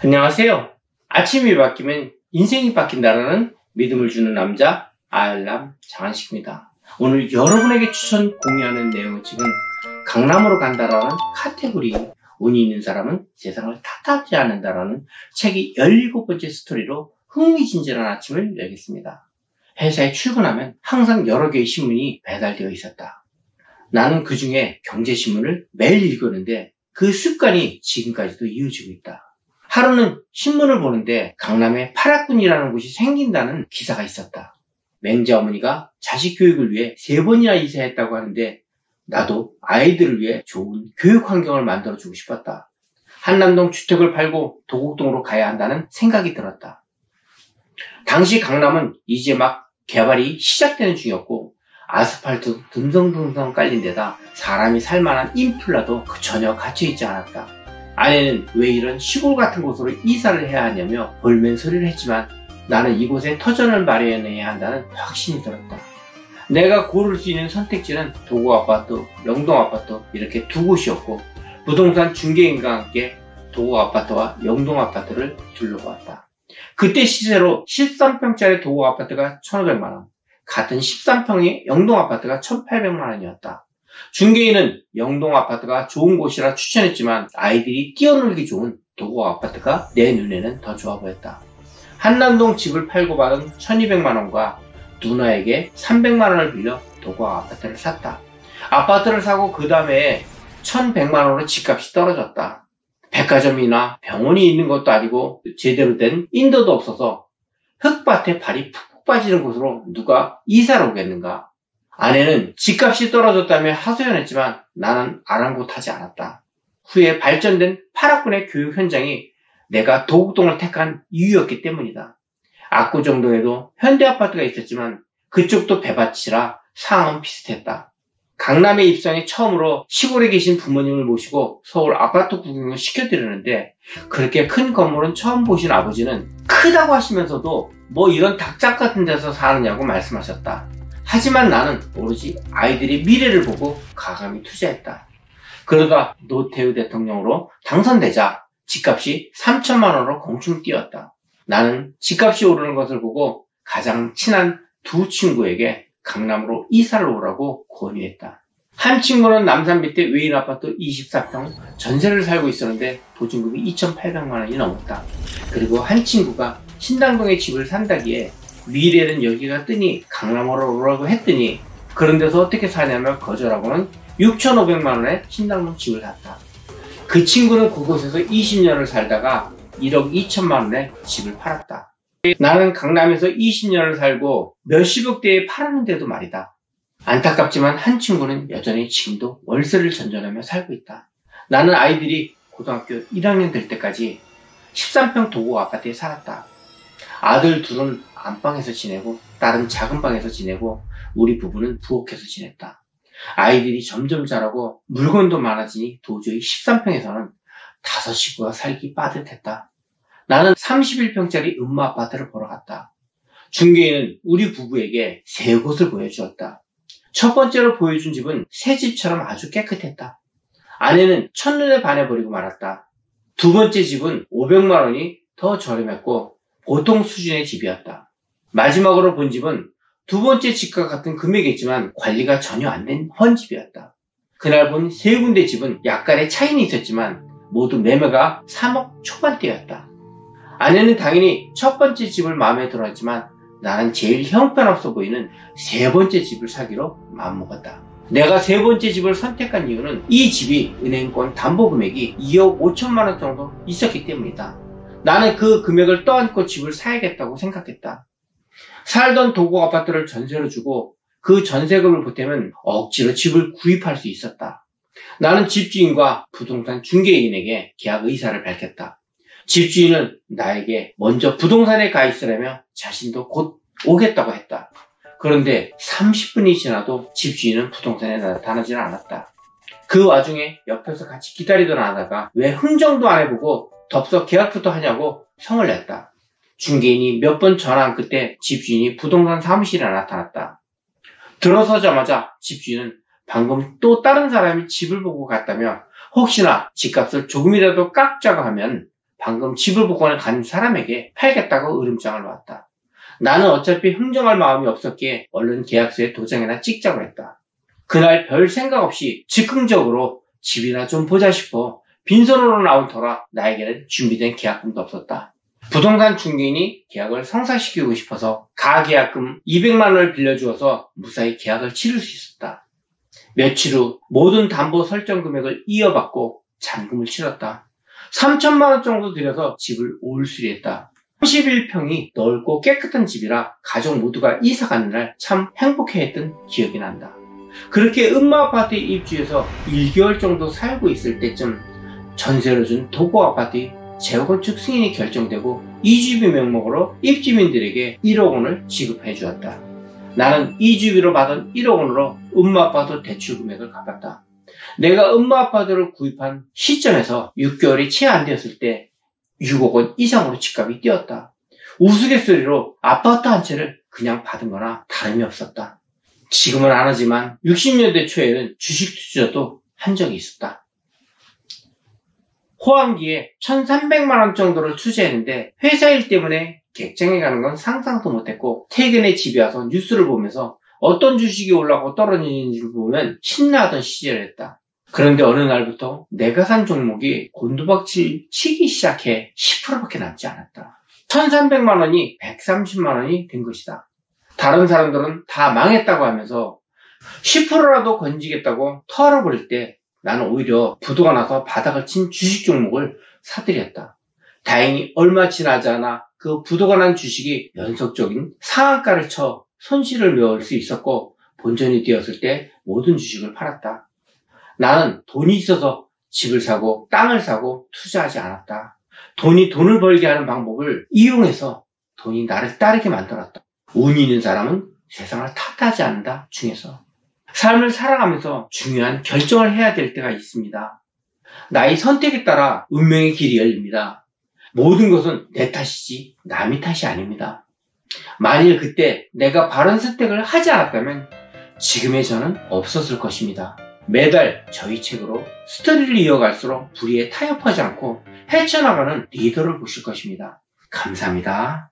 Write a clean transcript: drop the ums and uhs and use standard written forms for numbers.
안녕하세요. 아침이 바뀌면 인생이 바뀐다라는 믿음을 주는 남자 아알람 장한식입니다. 오늘 여러분에게 추천 공유하는 내용은 지금 강남으로 간다라는 카테고리 운이 있는 사람은 세상을 탓하지 않는다라는 책이 17번째 스토리로 흥미진진한 아침을 열겠습니다. 회사에 출근하면 항상 여러 개의 신문이 배달되어 있었다. 나는 그 중에 경제신문을 매일 읽었는데 그 습관이 지금까지도 이어지고 있다. 하루는 신문을 보는데 강남에 파라군이라는 곳이 생긴다는 기사가 있었다. 맹자 어머니가 자식 교육을 위해 3번이나 이사했다고 하는데 나도 아이들을 위해 좋은 교육 환경을 만들어주고 싶었다. 한남동 주택을 팔고 도곡동으로 가야 한다는 생각이 들었다. 당시 강남은 이제 막 개발이 시작되는 중이었고 아스팔트 듬성듬성 깔린 데다 사람이 살만한 인플라도 전혀 갇혀있지 않았다. 아내는 왜 이런 시골 같은 곳으로 이사를 해야 하냐며 볼멘 소리를 했지만 나는 이곳에 터전을 마련해야 한다는 확신이 들었다. 내가 고를 수 있는 선택지는 도곡아파트, 영동아파트 이렇게 두 곳이었고 부동산 중개인과 함께 도곡아파트와 영동아파트를 둘러보았다. 그때 시세로 13평짜리 도곡아파트가 1,500만원, 같은 13평의 영동아파트가 1,800만원이었다. 중개인은 영동아파트가 좋은 곳이라 추천했지만 아이들이 뛰어놀기 좋은 도곡아파트가 내 눈에는 더 좋아 보였다. 한남동 집을 팔고 받은 1,200만원과 누나에게 300만원을 빌려 도곡아파트를 샀다. 아파트를 사고 그 다음에 1,100만원으로 집값이 떨어졌다. 백화점이나 병원이 있는 것도 아니고 제대로 된 인도도 없어서 흙밭에 발이 푹푹 빠지는 곳으로 누가 이사를 오겠는가. 아내는 집값이 떨어졌다며 하소연했지만 나는 아랑곳하지 않았다. 후에 발전된 파라군의 교육 현장이 내가 도곡동을 택한 이유였기 때문이다. 압구정동에도 현대아파트가 있었지만 그쪽도 배밭이라 상황은 비슷했다. 강남에 입성해 처음으로 시골에 계신 부모님을 모시고 서울 아파트 구경을 시켜드리는데 그렇게 큰 건물은 처음 보신 아버지는 크다고 하시면서도 뭐 이런 닭장 같은 데서 사느냐고 말씀하셨다. 하지만 나는 오로지 아이들의 미래를 보고 과감히 투자했다. 그러다 노태우 대통령으로 당선되자 집값이 3천만원으로 공중 뛰었다. 나는 집값이 오르는 것을 보고 가장 친한 두 친구에게 강남으로 이사를 오라고 권유했다. 한 친구는 남산 밑에 외인 아파트 24평 전세를 살고 있었는데 보증금이 2,800만원이 넘었다. 그리고 한 친구가 신당동에 집을 산다기에 미래는 여기가 뜨니 강남으로 오라고 했더니 그런 데서 어떻게 사냐며 거절하고는 6,500만원에 신당동 집을 샀다. 그 친구는 그곳에서 20년을 살다가 1억 2천만원에 집을 팔았다. 나는 강남에서 20년을 살고 몇십억대에 팔았는데도 말이다. 안타깝지만 한 친구는 여전히 지금도 월세를 전전하며 살고 있다. 나는 아이들이 고등학교 1학년 될 때까지 13평 도곡 아파트에 살았다. 아들 둘은 안방에서 지내고 딸은 작은 방에서 지내고 우리 부부는 부엌에서 지냈다. 아이들이 점점 자라고 물건도 많아지니 도저히 13평에서는 5식구가 살기 빠듯했다. 나는 31평짜리 음마 아파트를 보러 갔다. 중개인은 우리 부부에게 3곳을 보여주었다. 첫 번째로 보여준 집은 새 집처럼 아주 깨끗했다. 아내는 첫눈에 반해버리고 말았다. 두 번째 집은 500만원이 더 저렴했고 보통 수준의 집이었다. 마지막으로 본 집은 두 번째 집과 같은 금액이었지만 관리가 전혀 안 된 헌집이었다. 그날 본 3군데 집은 약간의 차이는 있었지만 모두 매매가 3억 초반대였다. 아내는 당연히 첫 번째 집을 마음에 들어했지만 나는 제일 형편없어 보이는 3번째 집을 사기로 마음먹었다. 내가 3번째 집을 선택한 이유는 이 집이 은행권 담보금액이 2억 5천만원 정도 있었기 때문이다. 나는 그 금액을 떠안고 집을 사야겠다고 생각했다. 살던 도곡 아파트를 전세로 주고 그 전세금을 보태면 억지로 집을 구입할 수 있었다. 나는 집주인과 부동산 중개인에게 계약 의사를 밝혔다. 집주인은 나에게 먼저 부동산에 가 있으라며 자신도 곧 오겠다고 했다. 그런데 30분이 지나도 집주인은 부동산에 나타나지 않았다. 그 와중에 옆에서 같이 기다리던 아내가 왜 흥정도 안 해보고 덥석 계약부터 하냐고 성을 냈다. 중개인이 몇 번 전화한 그때 집주인이 부동산 사무실에 나타났다. 들어서자마자 집주인은 방금 또 다른 사람이 집을 보고 갔다며 혹시나 집값을 조금이라도 깎자고 하면 방금 집을 복권에 간 사람에게 팔겠다고 으름장을 놨다. 나는 어차피 흥정할 마음이 없었기에 얼른 계약서에 도장이나 찍자고 했다. 그날 별 생각 없이 즉흥적으로 집이나 좀 보자 싶어 빈손으로 나온 터라 나에게는 준비된 계약금도 없었다. 부동산 중개인이 계약을 성사시키고 싶어서 가계약금 200만 원을 빌려주어서 무사히 계약을 치를 수 있었다. 며칠 후 모든 담보 설정 금액을 이어받고 잔금을 치렀다. 3천만 원 정도 들여서 집을 올수리했다. 31평이 넓고 깨끗한 집이라 가족 모두가 이사 가는 날 참 행복해했던 기억이 난다. 그렇게 음마 아파트에 입주해서 1개월 정도 살고 있을 때쯤 전세로 준 도고 아파트 재건축 승인이 결정되고 이주비 명목으로 입주민들에게 1억 원을 지급해 주었다. 나는 이주비로 받은 1억 원으로 음마 아파트 대출 금액을 갚았다. 내가 음마 아파트를 구입한 시점에서 6개월이 채 안 되었을 때 6억 원 이상으로 집값이 뛰었다. 우스갯소리로 아파트 한 채를 그냥 받은 거나 다름이 없었다. 지금은 안 하지만 60년대 초에는 주식 투자도 한 적이 있었다. 호황기에 1,300만 원 정도를 투자했는데 회사 일 때문에 객장에 가는 건 상상도 못했고 퇴근에 집에 와서 뉴스를 보면서 어떤 주식이 올라가고 떨어지는지를 보면 신나하던 시절이었다. 그런데 어느 날부터 내가 산 종목이 곤두박질 치기 시작해 10%밖에 남지 않았다. 1,300만 원이 130만 원이 된 것이다. 다른 사람들은 다 망했다고 하면서 10%라도 건지겠다고 털어버릴 때 나는 오히려 부도가 나서 바닥을 친 주식 종목을 사들였다. 다행히 얼마 지나지 않아 그 부도가 난 주식이 연속적인 상한가를 쳐 손실을 메울 수 있었고 본전이 되었을 때 모든 주식을 팔았다. 나는 돈이 있어서 집을 사고 땅을 사고 투자하지 않았다. 돈이 돈을 벌게 하는 방법을 이용해서 돈이 나를 따르게 만들었다. 운이 있는 사람은 세상을 탓하지 않는다 중에서. 삶을 살아가면서 중요한 결정을 해야 될 때가 있습니다. 나의 선택에 따라 운명의 길이 열립니다. 모든 것은 내 탓이지 남의 탓이 아닙니다. 만일 그때 내가 바른 선택을 하지 않았다면 지금의 저는 없었을 것입니다. 매달 저희 책으로 스토리를 이어갈수록 불의에 타협하지 않고 헤쳐나가는 리더를 보실 것입니다. 감사합니다.